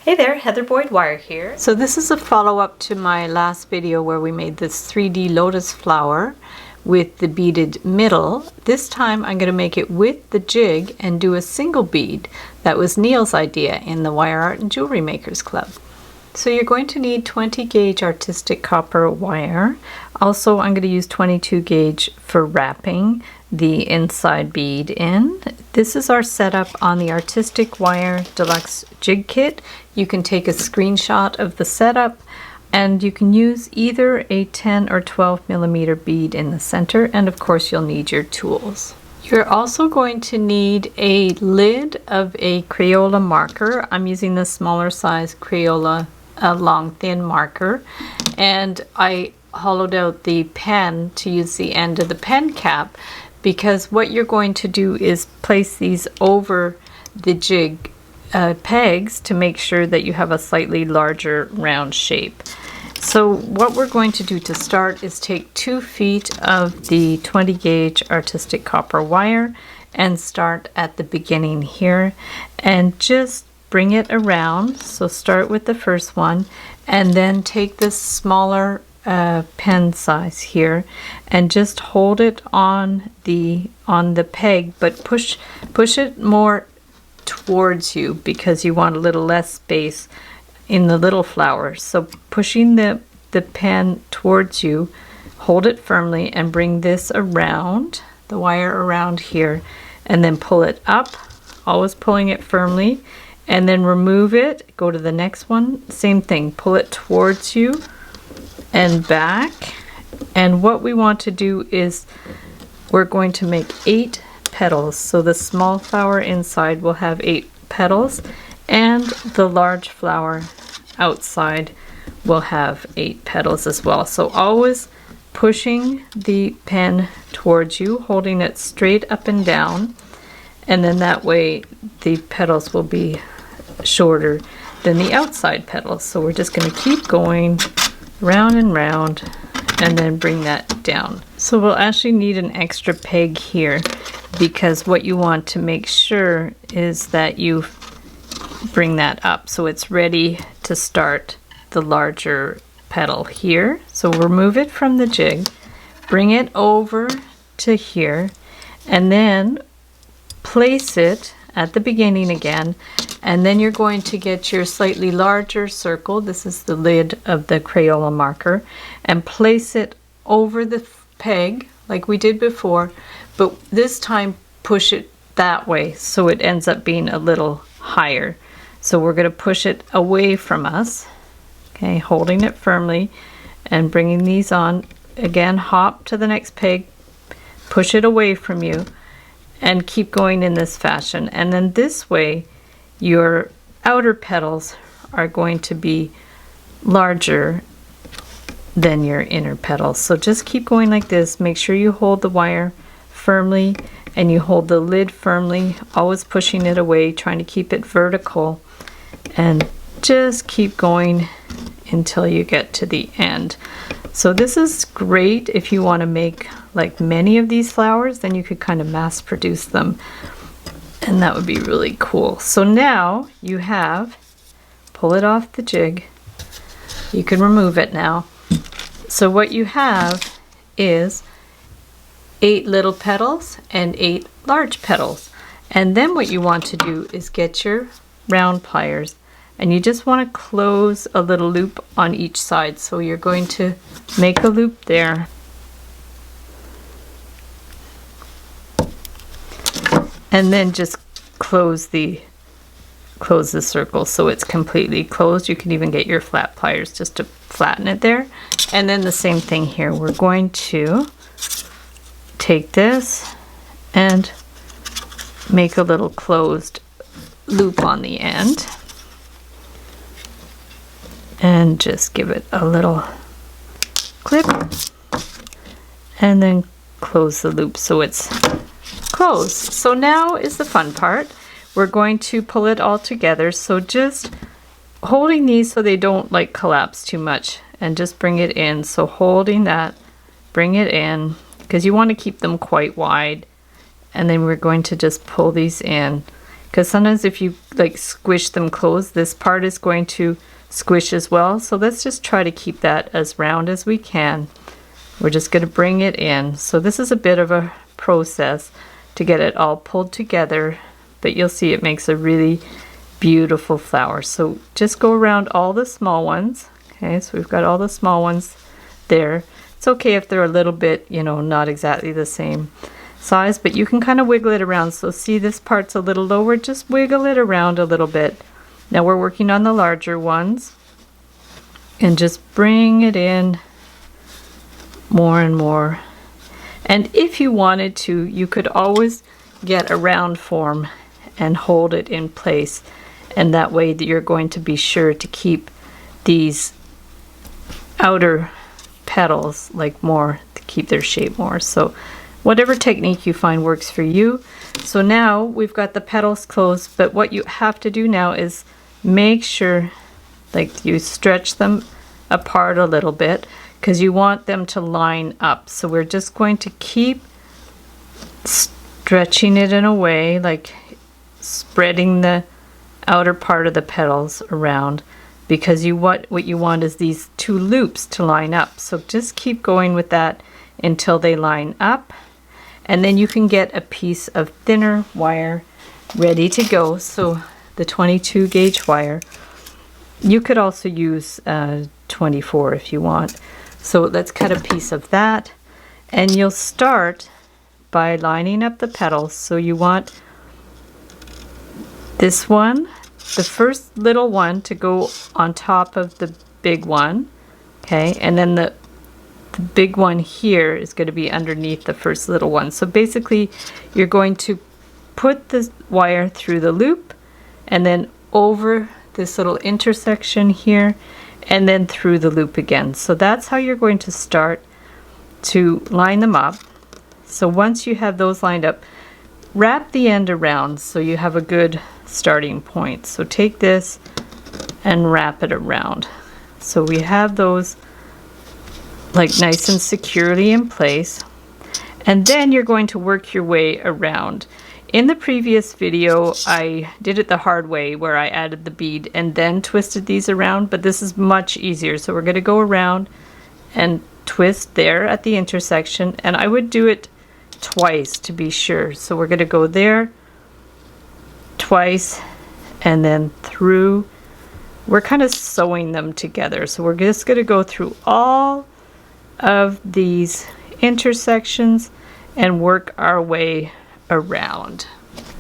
Hey there, Heather Boyd Wire here. So this is a follow-up to my last video where we made this 3D lotus flower with the beaded middle. This time I'm going to make it with the jig and do a single bead. That was Neil's idea in the Wire Art and Jewelry Makers Club. So you're going to need 20 gauge artistic copper wire. Also I'm going to use 22 gauge for wrapping the inside bead in. This is our setup on the Artistic Wire Deluxe Jig Kit. You can take a screenshot of the setup and you can use either a 10 or 12 millimeter bead in the center, and of course you'll need your tools. You're also going to need a lid of a Crayola marker. I'm using the smaller size Crayola long thin marker, and I hollowed out the pen to use the end of the pen cap, because what you're going to do is place these over the jig pegs to make sure that you have a slightly larger round shape. So what we're going to do to start is take 2 feet of the 20 gauge artistic copper wire and start at the beginning here and just bring it around. So start with the first one and then take this smaller pen size here and just hold it on the peg, but push it more towards you because you want a little less space in the little flowers. So pushing the pen towards you, hold it firmly and bring this around, the wire around here, and then pull it up, always pulling it firmly, and then remove it, go to the next one, same thing, pull it towards you and back. And what we want to do is we're going to make 8 petals. So the small flower inside will have 8 petals and the large flower outside will have 8 petals as well. So always pushing the pen towards you, holding it straight up and down, and then that way the petals will be shorter than the outside petals. So we're just going to keep going round and round and then bring that down. So we'll actually need an extra peg here, because what you want to make sure is that you bring that up so it's ready to start the larger petal here. So remove it from the jig, bring it over to here, and then place it at the beginning again, and then you're going to get your slightly larger circle, this is the lid of the Crayola marker, and place it over the peg like we did before, but this time push it that way so it ends up being a little higher. So we're going to push it away from us, okay, holding it firmly and bringing these on. Again, hop to the next peg, push it away from you, and keep going in this fashion. And then this way your outer petals are going to be larger than your inner petals. So just keep going like this. Make sure you hold the wire firmly and you hold the lid firmly, always pushing it away, trying to keep it vertical, and just keep going until you get to the end. So this is great if you want to make like many of these flowers, then you could kind of mass produce them and that would be really cool. So now you have, pull it off the jig, you can remove it now. So what you have is 8 little petals and 8 large petals. And then what you want to do is get your round pliers and you just want to close a little loop on each side. So you're going to make a loop there. And then just close the circle so it's completely closed. You can even get your flat pliers just to flatten it there. And then the same thing here. We're going to take this and make a little closed loop on the end and just give it a little clip and then close the loop so it's closed. So now is the fun part. We're going to pull it all together, so just holding these so they don't like collapse too much and just bring it in. So holding that, bring it in, because you want to keep them quite wide, and then we're going to just pull these in because sometimes if you like squish them closed, this part is going to squish as well. So let's just try to keep that as round as we can. We're just going to bring it in. So this is a bit of a process to get it all pulled together, but you'll see it makes a really beautiful flower. So just go around all the small ones. Okay, so we've got all the small ones there. It's okay if they're a little bit, you know, not exactly the same size, but you can kind of wiggle it around. So see, this part's a little lower, just wiggle it around a little bit. Now we're working on the larger ones, and just bring it in more and more. And if you wanted to, you could always get a round form and hold it in place, and that way that you're going to be sure to keep these outer petals like more, to keep their shape more. So whatever technique you find works for you. So now we've got the petals closed, but what you have to do now is make sure like you stretch them apart a little bit, because you want them to line up. So we're just going to keep stretching it in a way, like spreading the outer part of the petals around, because what you want is these two loops to line up. So just keep going with that until they line up, and then you can get a piece of thinner wire ready to go. So the 22 gauge wire, you could also use 24 if you want. So let's cut a piece of that, and you'll start by lining up the petals. So you want this one, the first little one, to go on top of the big one, okay, and then the big one here is going to be underneath the first little one. So basically you're going to put the wire through the loop and then over this little intersection here and then through the loop again. So that's how you're going to start to line them up. So once you have those lined up, wrap the end around so you have a good starting point. So take this and wrap it around. So we have those like nice and securely in place, and then you're going to work your way around. In the previous video I did it the hard way where I added the bead and then twisted these around, but this is much easier. So we're going to go around and twist there at the intersection, and I would do it twice to be sure. So we're going to go there twice and then through. We're kind of sewing them together, so we're just going to go through all of these intersections and work our way around.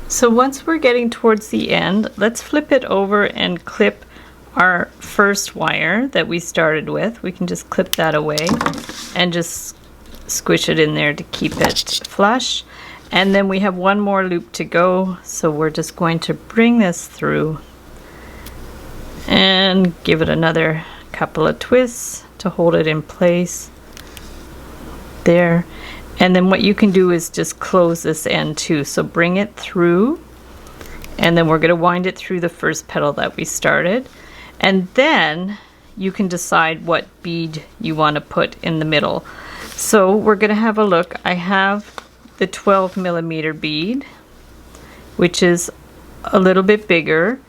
So once we're getting towards the end, let's flip it over and clip our first wire that we started with. We can just clip that away and just squish it in there to keep it flush. And then we have one more loop to go, so we're just going to bring this through and give it another couple of twists to hold it in place there. And then what you can do is just close this end too. So bring it through, and then we're going to wind it through the first petal that we started, and then you can decide what bead you want to put in the middle. So we're going to have a look. I have the 12mm bead, which is a little bit bigger,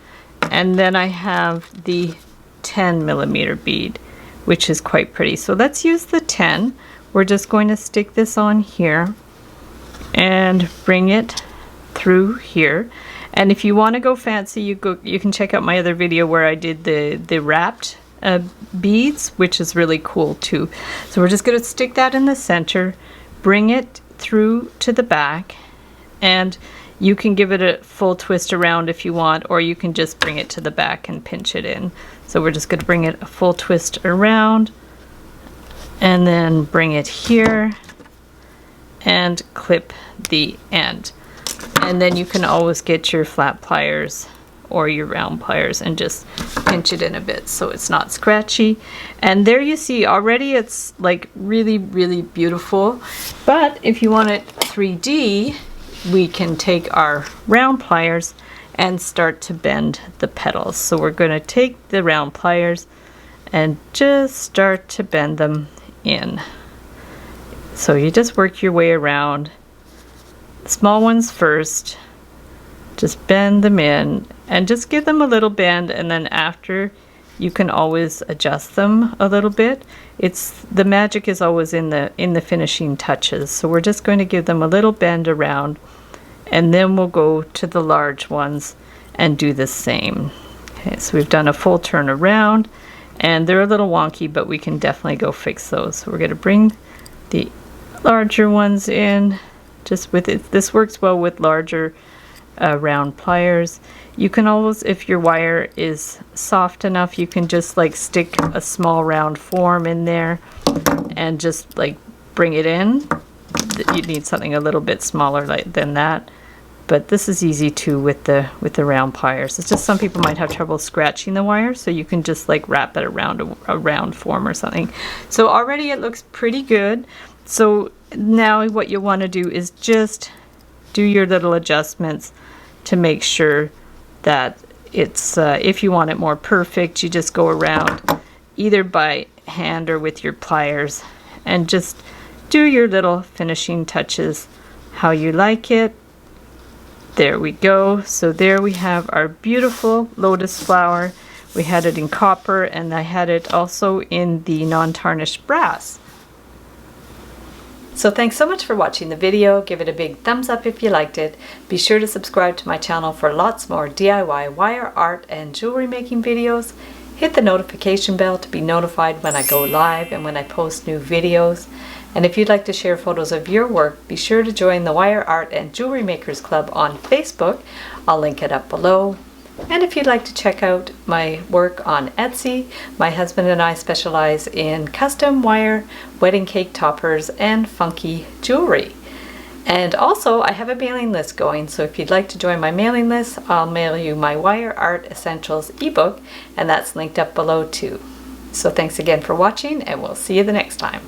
and then I have the 10mm bead, which is quite pretty. So let's use the 10. We're just going to stick this on here and bring it through here. And if you want to go fancy, you can check out my other video where I did the wrapped beads, which is really cool too. So we're just going to stick that in the center, bring it through to the back, and you can give it a full twist around if you want, or you can just bring it to the back and pinch it in. So we're just going to bring it a full twist around and then bring it here and clip the end. And then you can always get your flat pliers or your round pliers and just pinch it in a bit so it's not scratchy. And there you see, already it's like really, really beautiful. But if you want it 3D, we can take our round pliers and start to bend the petals. So we're going to take the round pliers and just start to bend them in. So you just work your way around. Small ones first, Just bend them in and just give them a little bend, and then after you can always adjust them a little bit. The magic is always in the finishing touches. So we're just going to give them a little bend around, and then we'll go to the large ones and do the same. Okay, so we've done a full turn around, and they're a little wonky, but we can definitely go fix those. So we're going to bring the larger ones in. Just with it, this works well with larger round pliers. You can always, if your wire is soft enough, you can just like stick a small round form in there and just like bring it in. You need something a little bit smaller than that, but this is easy too with the round pliers. It's just some people might have trouble scratching the wire, so you can just like wrap it around a round form or something. So already it looks pretty good. So now what you want to do is just do your little adjustments to make sure that it's, if you want it more perfect, you just go around either by hand or with your pliers and just do your little finishing touches how you like it. There we go. So there we have our beautiful lotus flower. We had it in copper, and I had it also in the non-tarnished brass. So thanks so much for watching the video. Give it a big thumbs up if you liked it. Be sure to subscribe to my channel for lots more DIY wire art and jewelry making videos. Hit the notification bell to be notified when I go live and when I post new videos. And if you'd like to share photos of your work, be sure to join the Wire Art and Jewelry Makers Club on Facebook. I'll link it up below. And if you'd like to check out my work on Etsy, my husband and I specialize in custom wire, wedding cake toppers, and funky jewelry. And also, I have a mailing list going, so if you'd like to join my mailing list, I'll mail you my Wire Art Essentials ebook, and that's linked up below too. So thanks again for watching, and we'll see you the next time.